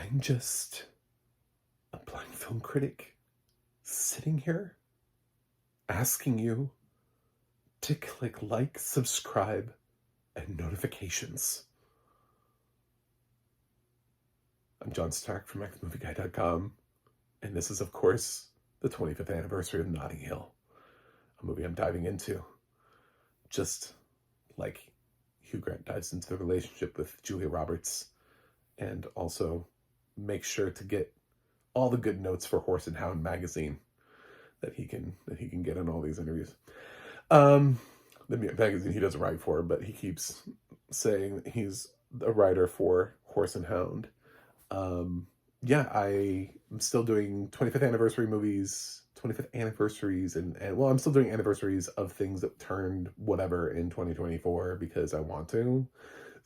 I'm just a blind film critic sitting here asking you to click like, subscribe, and notifications. I'm John Stark from xmovieguy.com, and this is, of course, the 25th anniversary of Notting Hill, a movie I'm diving into. Just like Hugh Grant dives into the relationship with Julia Roberts, and also make sure to get all the good notes for Horse and Hound magazine that he can get in all these interviews. The magazine he doesn't write for, but he keeps saying he's a writer for Horse and Hound. Yeah, I am still doing 25th anniversary movies, 25th anniversaries, and well, I'm still doing anniversaries of things that turned whatever in 2024 because I want to.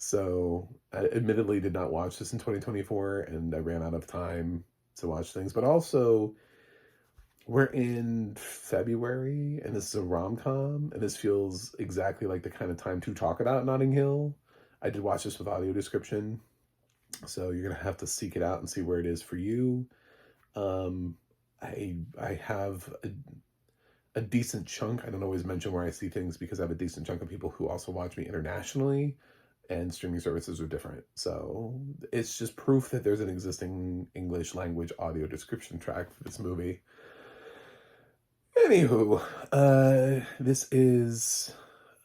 So I admittedly did not watch this in 2024, and I ran out of time to watch things, but also we're in February, and this is a rom-com, and this feels exactly like the kind of time to talk about Notting Hill. I did watch this with audio description, so you're gonna have to seek it out and see where it is for you. I have a decent chunk. I don't always mention where I see things because I have a decent chunk of people who also watch me internationally, and streaming services are different. So it's just proof that there's an existing English language audio description track for this movie. Anywho, this is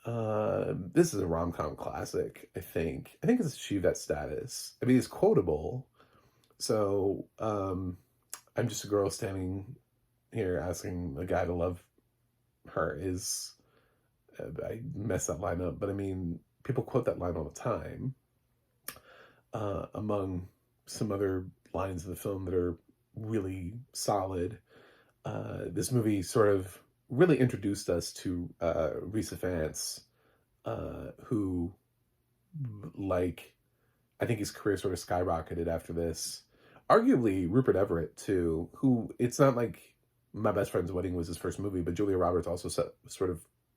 a rom-com classic, I think. I think it's achieved that status. I mean, it's quotable. So, I'm just a girl standing here asking a guy to love her is, I messed that line up, but I mean, people quote that line all the time. Among some other lines in the film that are really solid. This movie sort of really introduced us to Rhys Ifans, who, like, I think his career sort of skyrocketed after this. Arguably, Rupert Everett, too, who, it's not like My Best Friend's Wedding was his first movie, but Julia Roberts also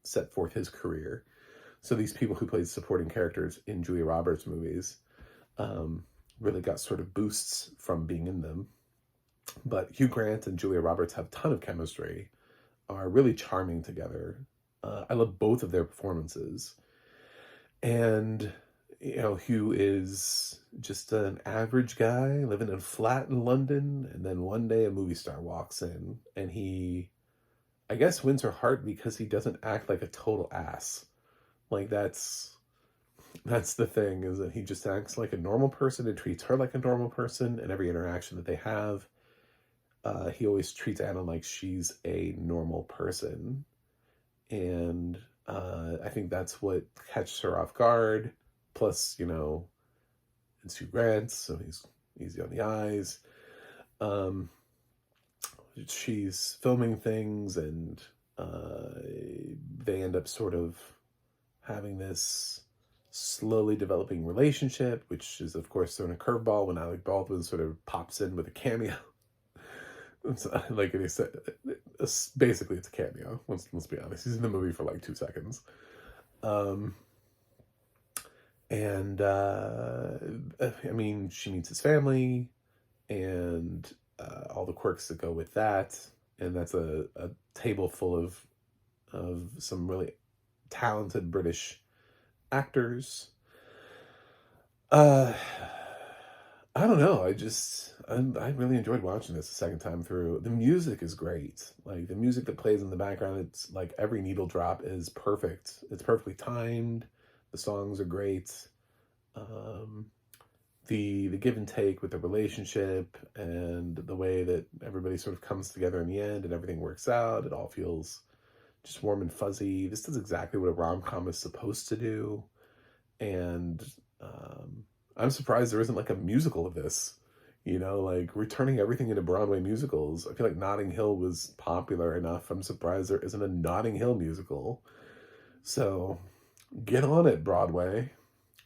set forth his career. So these people who played supporting characters in Julia Roberts movies really got sort of boosts from being in them. But Hugh Grant and Julia Roberts have a ton of chemistry, are really charming together. I love both of their performances. And, you know, Hugh is just an average guy living in a flat in London. And then one day a movie star walks in and he, I guess, wins her heart because he doesn't act like a total ass. Like, that's the thing, is that he just acts like a normal person and treats her like a normal person in every interaction that they have. He always treats Anna like she's a normal person. And I think that's what catches her off guard. Plus, you know, it's Hugh Grant, so he's easy on the eyes. She's filming things, and they end up sort of having this slowly developing relationship, which is, of course, thrown a curveball when Alec Baldwin sort of pops in with a cameo. Like they said, basically it's a cameo. Let's be honest. He's in the movie for like 2 seconds, and I mean, she meets his family, and all the quirks that go with that, and that's a table full of some really talented British actors. I don't know. I really enjoyed watching this the second time through. The music is great. Like, the music that plays in the background, it's like every needle drop is perfect. It's perfectly timed. The songs are great. The give and take with the relationship and the way that everybody sort of comes together in the end and everything works out. It all feels just warm and fuzzy. This does exactly what a rom-com is supposed to do. And I'm surprised there isn't like a musical of this, you know, like we're turning everything into Broadway musicals. I feel like Notting Hill was popular enough. I'm surprised there isn't a Notting Hill musical. So get on it, Broadway.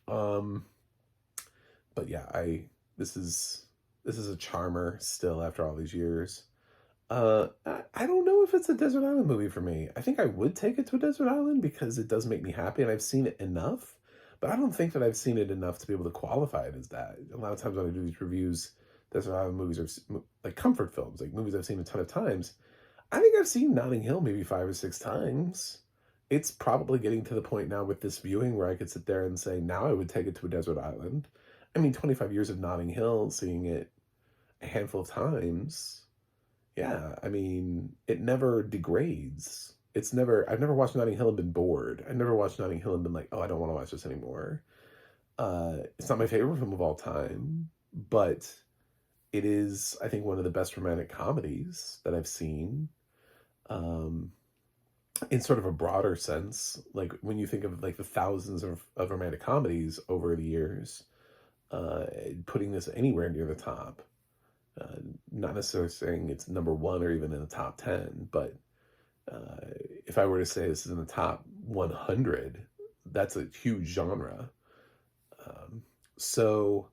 But yeah, this is a charmer still after all these years. I don't know if it's a desert island movie for me. I think I would take it to a desert island because it does make me happy and I've seen it enough. But I don't think that I've seen it enough to be able to qualify it as that. A lot of times when I do these reviews, Desert Island movies are like comfort films, like movies I've seen a ton of times. I think I've seen Notting Hill maybe 5 or 6 times. It's probably getting to the point now with this viewing where I could sit there and say, now I would take it to a desert island. I mean, 25 years of Notting Hill, seeing it a handful of times. Yeah, I mean, it never degrades. I've never watched Notting Hill and been bored. I've never watched Notting Hill and been like, oh, I don't want to watch this anymore. It's not my favorite film of all time, but it is, I think, one of the best romantic comedies that I've seen. Um, in sort of a broader sense, like when you think of like the thousands of romantic comedies over the years, uh, putting this anywhere near the top, uh, not necessarily saying it's number one or even in the top 10, but uh, if I were to say this is in the top 100, that's a huge genre. Um, so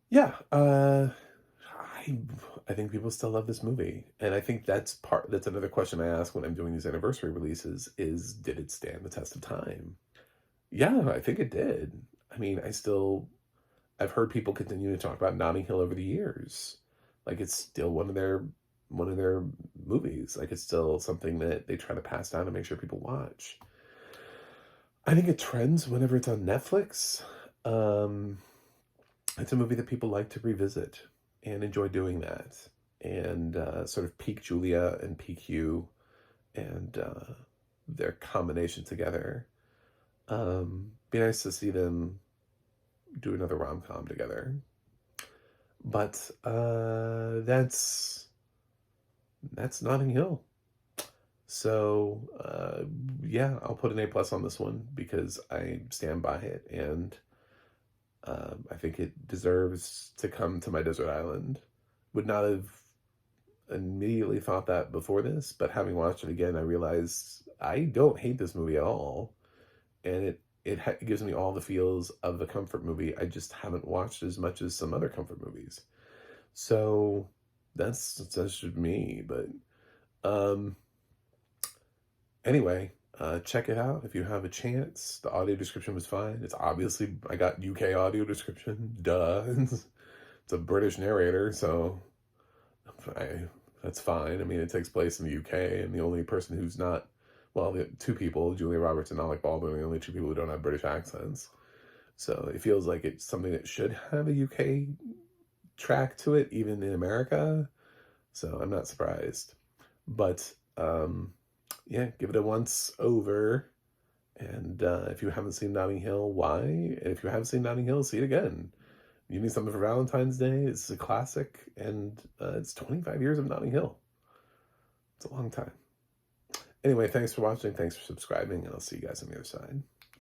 yeah, I I think people still love this movie, and I think that's another question I ask when I'm doing these anniversary releases is, did it stand the test of time? Yeah, I think it did. I mean, I've heard people continue to talk about Notting Hill over the years. Like it's still one of their movies. Like it's still something that they try to pass down and make sure people watch. I think it trends whenever it's on Netflix. Um, it's a movie that people like to revisit and enjoy doing that. And sort of peak Julia and peak Hugh and their combination together. Be nice to see them do another rom-com together. But that's Notting Hill. So yeah, I'll put an A plus on this one because I stand by it, and I think it deserves to come to my desert island. Would not have immediately thought that before this, but having watched it again, I realized I don't hate this movie at all, and it gives me all the feels of a comfort movie. I just haven't watched as much as some other comfort movies. So that's just me. But um, anyway, check it out if you have a chance. The audio description was fine. It's obviously I got UK audio description. Duh, it's a British narrator, so that's fine. I mean, it takes place in the UK, and the only person who's not, well, the two people, Julia Roberts and Alec Baldwin, are the only two people who don't have British accents. So it feels like it's something that should have a UK track to it, even in America. So I'm not surprised. But yeah, give it a once over. And if you haven't seen Notting Hill, why? And if you haven't seen Notting Hill, see it again. You need something for Valentine's Day. It's a classic, and it's 25 years of Notting Hill. It's a long time. Anyway, thanks for watching. Thanks for subscribing, and I'll see you guys on the other side.